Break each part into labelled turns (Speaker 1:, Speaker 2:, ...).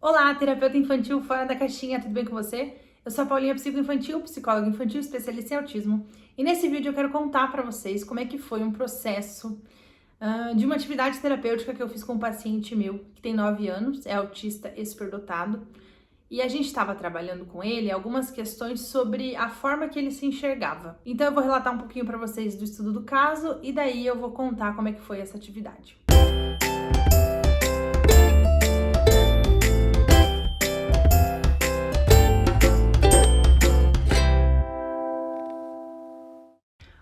Speaker 1: Olá, terapeuta infantil fora da caixinha, tudo bem com você? Eu sou a Paulinha, psicoinfantil, psicóloga infantil, especialista em autismo. E nesse vídeo eu quero contar pra vocês como é que foi um processo de uma atividade terapêutica que eu fiz com um paciente meu, que tem 9 anos, é autista e superdotado. E a gente estava trabalhando com ele algumas questões sobre a forma que ele se enxergava. Então eu vou relatar um pouquinho pra vocês do estudo do caso e daí eu vou contar como é que foi essa atividade.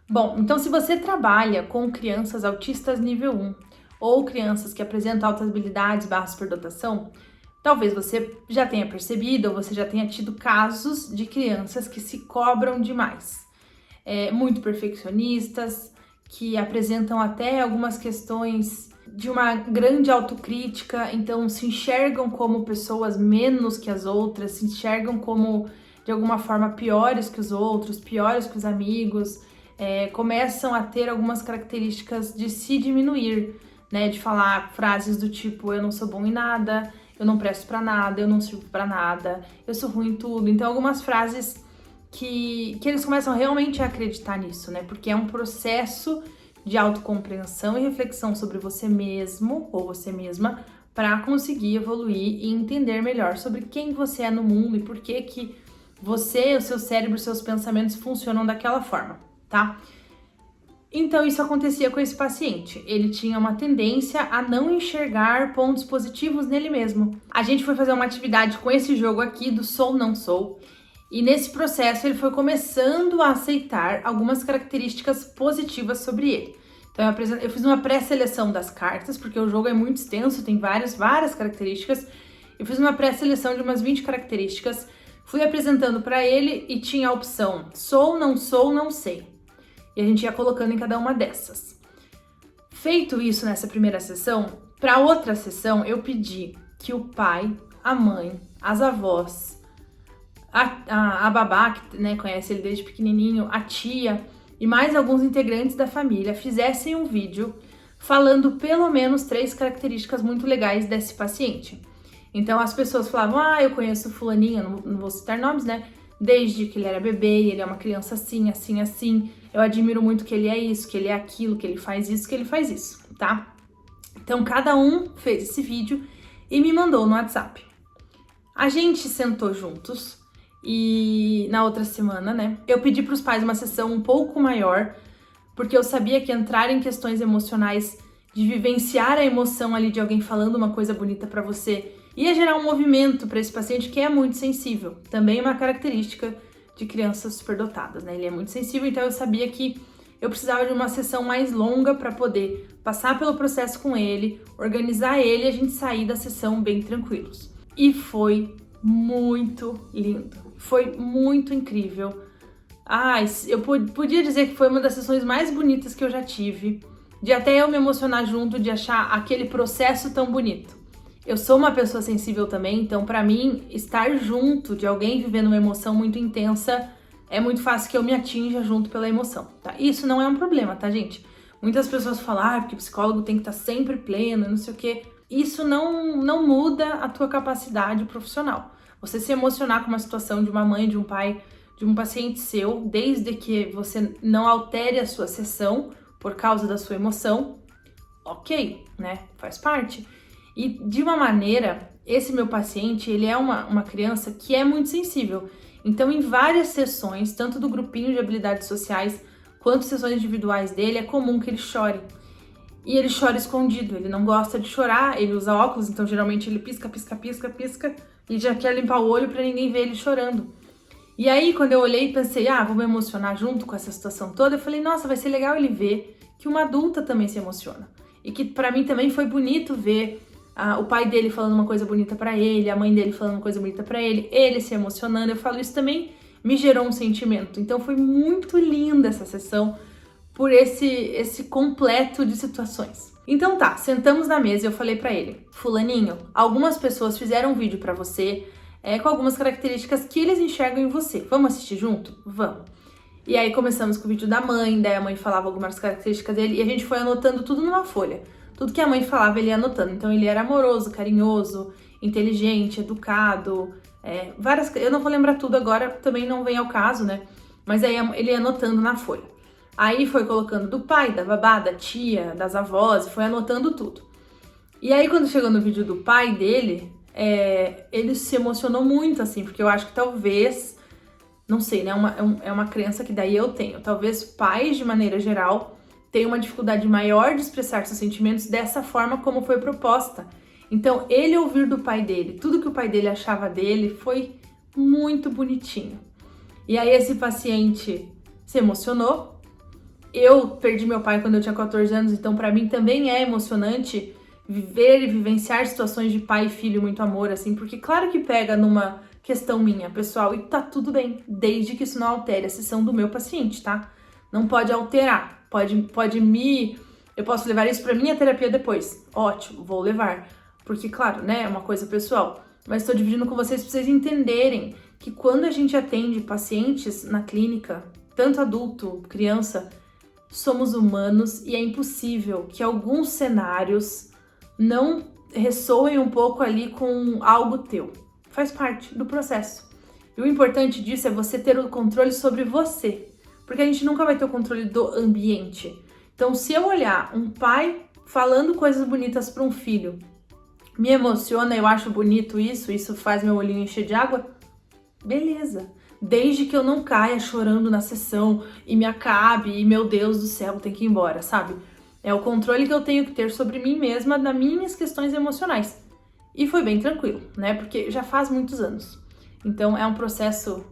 Speaker 1: Bom, então se você trabalha com crianças autistas nível 1 ou crianças que apresentam altas habilidades / superdotação, talvez você já tenha percebido ou você já tenha tido casos de crianças que se cobram demais, muito perfeccionistas, que apresentam até algumas questões de uma grande autocrítica, então se enxergam como pessoas menos que as outras, se enxergam como de alguma forma piores que os outros, piores que os amigos. Começam a ter algumas características de se diminuir, né? De falar frases do tipo, eu não sou bom em nada, eu não presto pra nada, eu não sirvo pra nada, eu sou ruim em tudo. Então, algumas frases que eles começam realmente a acreditar nisso, né? Porque é um processo de autocompreensão e reflexão sobre você mesmo ou você mesma para conseguir evoluir e entender melhor sobre quem você é no mundo e por que você, o seu cérebro, os seus pensamentos funcionam daquela forma. Tá? Então isso acontecia com esse paciente. Ele tinha uma tendência a não enxergar pontos positivos nele mesmo. A gente foi fazer uma atividade com esse jogo aqui do sou não sou. E nesse processo ele foi começando a aceitar algumas características positivas sobre ele. Então eu fiz uma pré-seleção das cartas, porque o jogo é muito extenso, tem várias características. Eu fiz uma pré-seleção de umas 20 características, fui apresentando para ele e tinha a opção sou, não sei. E a gente ia colocando em cada uma dessas. Feito isso nessa primeira sessão, para outra sessão eu pedi que o pai, a mãe, as avós, a babá, que né, conhece ele desde pequenininho, a tia e mais alguns integrantes da família fizessem um vídeo falando pelo menos 3 características muito legais desse paciente. Então as pessoas falavam, eu conheço fulaninha, não vou citar nomes, né? Desde que ele era bebê, ele é uma criança assim, assim, assim. Eu admiro muito que ele é isso, que ele é aquilo, que ele faz isso, que ele faz isso, tá? Então, cada um fez esse vídeo e me mandou no WhatsApp. A gente sentou juntos e na outra semana, né, eu pedi para os pais uma sessão um pouco maior, porque eu sabia que entrar em questões emocionais, de vivenciar a emoção ali de alguém falando uma coisa bonita para você, ia gerar um movimento para esse paciente que é muito sensível. Também é uma característica de crianças superdotadas, né? Ele é muito sensível, então eu sabia que eu precisava de uma sessão mais longa para poder passar pelo processo com ele, organizar ele e a gente sair da sessão bem tranquilos. E foi muito lindo, foi muito incrível. Eu podia dizer que foi uma das sessões mais bonitas que eu já tive, de até eu me emocionar junto, de achar aquele processo tão bonito. Eu sou uma pessoa sensível também, então pra mim, estar junto de alguém vivendo uma emoção muito intensa, é muito fácil que eu me atinja junto pela emoção, tá? Isso não é um problema, tá, gente? Muitas pessoas falam, porque o psicólogo tem que estar sempre pleno, não sei o quê. Isso não muda a tua capacidade profissional. Você se emocionar com uma situação de uma mãe, de um pai, de um paciente seu, desde que você não altere a sua sessão por causa da sua emoção, ok, né? Faz parte. E de uma maneira, esse meu paciente, ele é uma criança que é muito sensível. Então, em várias sessões, tanto do grupinho de habilidades sociais, quanto sessões individuais dele, é comum que ele chore. E ele chora escondido, ele não gosta de chorar, ele usa óculos, então geralmente ele pisca, e já quer limpar o olho pra ninguém ver ele chorando. E aí, quando eu olhei e pensei, vou me emocionar junto com essa situação toda, eu falei, nossa, vai ser legal ele ver que uma adulta também se emociona. E que pra mim também foi bonito ver o pai dele falando uma coisa bonita pra ele, a mãe dele falando uma coisa bonita pra ele se emocionando. Eu falo, isso também me gerou um sentimento. Então foi muito linda essa sessão por esse completo de situações. Então tá, sentamos na mesa e eu falei pra ele, fulaninho, algumas pessoas fizeram um vídeo pra você com algumas características que eles enxergam em você. Vamos assistir junto? Vamos. E aí começamos com o vídeo da mãe, daí a mãe falava algumas características dele e a gente foi anotando tudo numa folha. Tudo que a mãe falava, ele ia anotando. Então, ele era amoroso, carinhoso, inteligente, educado, várias... Eu não vou lembrar tudo agora, também não vem ao caso, né? Mas aí ele ia anotando na folha. Aí foi colocando do pai, da babá, da tia, das avós, foi anotando tudo. E aí quando chegou no vídeo do pai dele, ele se emocionou muito, assim, porque eu acho que talvez, não sei, né, é uma crença que daí eu tenho. Talvez pais, de maneira geral, tenham uma dificuldade maior de expressar seus sentimentos dessa forma como foi proposta. Então, ele ouvir do pai dele, tudo que o pai dele achava dele, foi muito bonitinho. E aí esse paciente se emocionou. Eu perdi meu pai quando eu tinha 14 anos, então pra mim também é emocionante viver e vivenciar situações de pai e filho, muito amor, assim, porque claro que pega numa questão minha, pessoal, e tá tudo bem, desde que isso não altere a sessão do meu paciente, tá? Não pode alterar, eu posso levar isso pra minha terapia depois, ótimo, vou levar, porque claro, né, é uma coisa pessoal, mas tô dividindo com vocês pra vocês entenderem que quando a gente atende pacientes na clínica, tanto adulto, criança, somos humanos e é impossível que alguns cenários não ressoem um pouco ali com algo teu. Faz parte do processo. E o importante disso é você ter o controle sobre você, porque a gente nunca vai ter o controle do ambiente. Então, se eu olhar um pai falando coisas bonitas para um filho, me emociona, eu acho bonito isso faz meu olhinho encher de água, beleza. Desde que eu não caia chorando na sessão e me acabe e, meu Deus do céu, tem que ir embora, sabe? É o controle que eu tenho que ter sobre mim mesma, das minhas questões emocionais. E foi bem tranquilo, né? Porque já faz muitos anos. Então é um processo...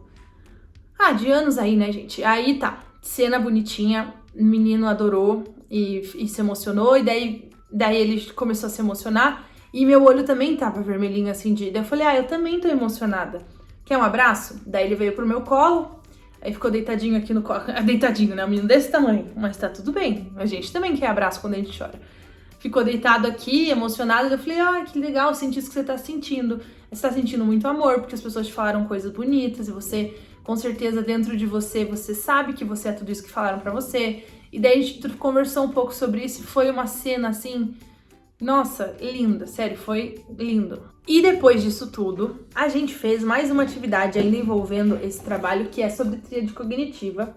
Speaker 1: de anos aí, né, gente? Aí tá, cena bonitinha, o menino adorou e se emocionou. E daí ele começou a se emocionar. E meu olho também tava vermelhinho, assim, daí eu falei, eu também tô emocionada. Quer um abraço? Daí ele veio pro meu colo, aí ficou deitadinho aqui no colo. Deitadinho, né? Um menino desse tamanho. Mas tá tudo bem. A gente também quer abraço quando a gente chora. Ficou deitado aqui, emocionado. Eu falei, que legal, senti isso que você tá sentindo. Você tá sentindo muito amor, porque as pessoas te falaram coisas bonitas. E você, com certeza, dentro de você, você sabe que você é tudo isso que falaram pra você. E daí a gente conversou um pouco sobre isso. Foi uma cena, assim... Nossa, linda, sério, foi lindo. E depois disso tudo, a gente fez mais uma atividade ainda envolvendo esse trabalho, que é sobre tríade cognitiva,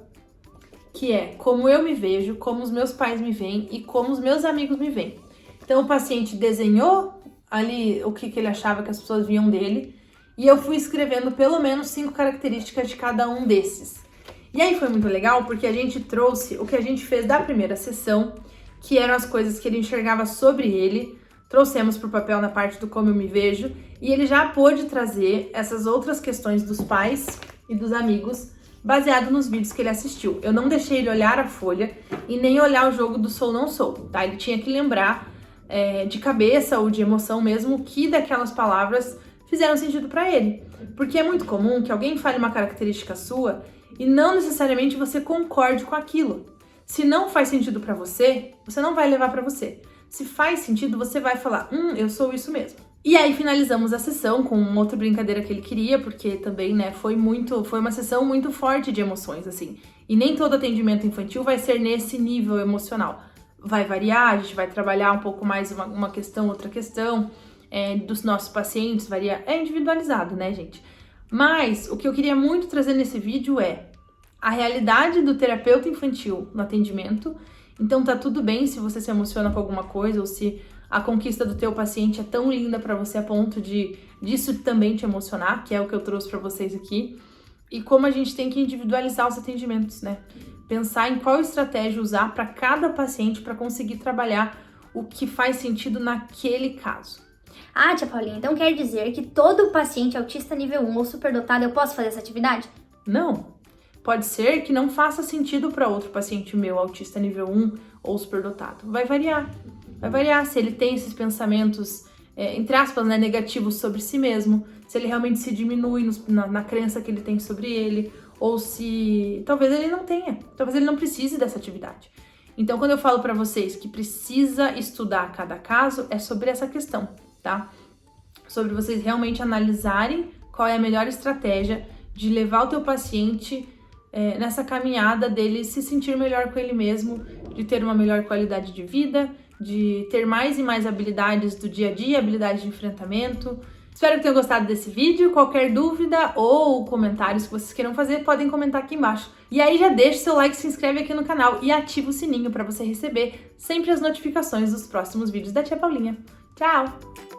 Speaker 1: que é como eu me vejo, como os meus pais me veem e como os meus amigos me veem. Então o paciente desenhou ali o que ele achava que as pessoas viam dele, e eu fui escrevendo pelo menos 5 características de cada um desses. E aí foi muito legal, porque a gente trouxe o que a gente fez da primeira sessão, que eram as coisas que ele enxergava sobre ele, trouxemos para o papel na parte do como eu me vejo, e ele já pôde trazer essas outras questões dos pais e dos amigos, baseado nos vídeos que ele assistiu. Eu não deixei ele olhar a folha e nem olhar o jogo do sou não sou, tá? Ele tinha que lembrar de cabeça ou de emoção mesmo que daquelas palavras fizeram sentido para ele. Porque é muito comum que alguém fale uma característica sua e não necessariamente você concorde com aquilo. Se não faz sentido pra você, você não vai levar pra você. Se faz sentido, você vai falar, eu sou isso mesmo. E aí finalizamos a sessão com outra brincadeira que ele queria, porque também, né, foi uma sessão muito forte de emoções, assim. E nem todo atendimento infantil vai ser nesse nível emocional. Vai variar, a gente vai trabalhar um pouco mais uma questão, outra questão, dos nossos pacientes, varia, é individualizado, né, gente? Mas o que eu queria muito trazer nesse vídeo é a realidade do terapeuta infantil no atendimento. Então tá tudo bem se você se emociona com alguma coisa ou se a conquista do teu paciente é tão linda pra você a ponto disso também te emocionar, que é o que eu trouxe pra vocês aqui. E como a gente tem que individualizar os atendimentos, né? Pensar em qual estratégia usar para cada paciente para conseguir trabalhar o que faz sentido naquele caso.
Speaker 2: Tia Paulinha, então quer dizer que todo paciente autista nível 1 ou superdotado eu posso fazer essa atividade?
Speaker 1: Não. Pode ser que não faça sentido para outro paciente meu, autista nível 1 ou superdotado. Vai variar. Vai variar se ele tem esses pensamentos, entre aspas, né, negativos sobre si mesmo, se ele realmente se diminui na crença que ele tem sobre ele, ou se talvez ele não tenha, talvez ele não precise dessa atividade. Então, quando eu falo para vocês que precisa estudar cada caso, é sobre essa questão, tá? Sobre vocês realmente analisarem qual é a melhor estratégia de levar o teu paciente nessa caminhada dele se sentir melhor com ele mesmo, de ter uma melhor qualidade de vida, de ter mais e mais habilidades do dia a dia, habilidades de enfrentamento, Espero que tenham gostado desse vídeo. Qualquer dúvida ou comentários que vocês queiram fazer, podem comentar aqui embaixo. E aí já deixa o seu like, se inscreve aqui no canal e ativa o sininho para você receber sempre as notificações dos próximos vídeos da Tia Paulinha. Tchau!